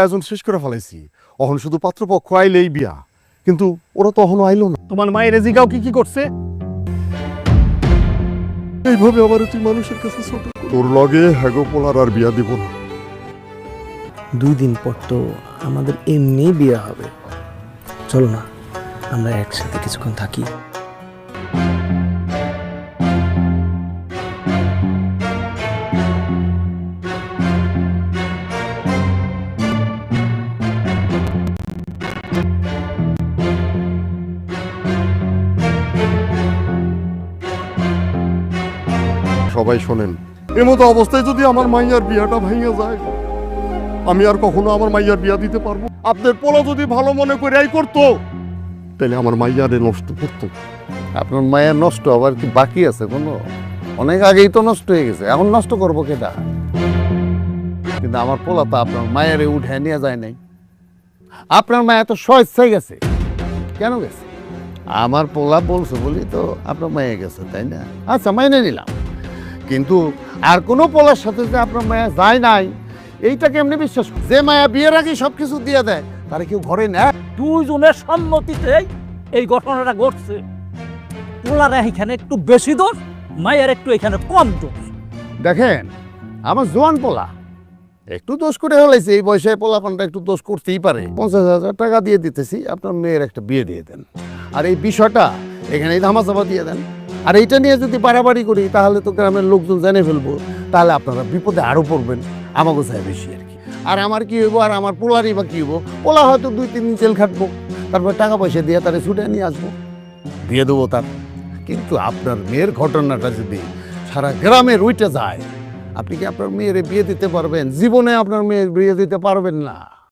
আয়োজন শেষ করে ফেলাইছি, অহন শুধু পাত্রপক্ষ আইলেই বিয়া, কিন্তু ওরা তো অহনো আইলো না। তোমার মায়ের জিগাও কি করছে? এইভাবে আবার তুই মানুষের কাছে ছোট, তোর লগে হ্যাগো পোলার আর বিয়া দিব না। 2 দিন পর তো আমাদের এমনি বিয়ে হবে, চলো না আমরা একসাথে কিছুক্ষণ থাকি। সবাই শোনেন, এমতো অবস্থায় যদি আমার মাইয়ার বিয়াটা ভেঙে যায়, আমি আর কখনো আমার মাইয়ার বিয়া দিতে পারবো? আপনার পোলা যদি ভালো মনে করে আই করতো, তাহলে আমার মাইয়ারে নষ্ট করতো। আপনার মায়ের নষ্ট আবার কি বাকি আছে কোনো? অনেক আগেই তো নষ্ট হয়ে গেছে, এখন নষ্ট করবো কেটা? কিন্তু আমার পোলা তো আপনার মায়ের উঠে নিয়ে যায় নাই। আপনার মায়া তো স্বেচ্ছায় গেছে। কেন গেছে? আমার পোলা বলছে বলি তো আপনার মায়ে গেছে, তাই না? আচ্ছা, মাইনে নিলাম, কিন্তু আর কোনো পোলার সাথে যে আপনার মায়া যায় নাই, এইটা কেমনি বিশ্বাস? যে মায়া বিয়ের আগে সবকিছু দিয়ে দেয়, তারা কেউ ঘরে নেয়? 2 জনের সম্মতিতে এই ঘটনাটা ঘটছে। পোলার এখানে একটু বেশি দোষ, মায়ের একটু এখানে কম দোষ। দেখেন, আমার জোয়ান পোলা একটু দোষ করে হলাইছে, এই বয়সে পোলাপানটা একটু দোষ করতেই পারে। 50,000 টাকা দিয়ে দিতেছি, আপনার মেয়ের একটা বিয়ে দিয়ে দেন, আর এই বিষয়টা এখানেই ধামাচাপা দিয়ে দেন। আর এইটা নিয়ে যদি বাড়াবাড়ি করি, তাহলে তো গ্রামের লোকজন জেনে ফেলবো, তাহলে আপনারা বিপদে আরো পড়বেন, আমাকে চাই বেশি আর কি। আর আমার কি হইবো, আর আমার পোলারই বা কি হইবো? পোলা হয়তো 2-3 দিন জেল খাটবো, তারপর টাকা পয়সা দিয়ে তারে ছুটে নিয়ে আসবো, দিয়ে দেবো তার। কিন্তু আপনার মেয়ের ঘটনাটা যদি সারা গ্রামে রুইটে যায়, আপনি কি আপনার মেয়ের বিয়ে দিতে পারবেন? জীবনে আপনার মেয়ের বিয়ে দিতে পারবেন না।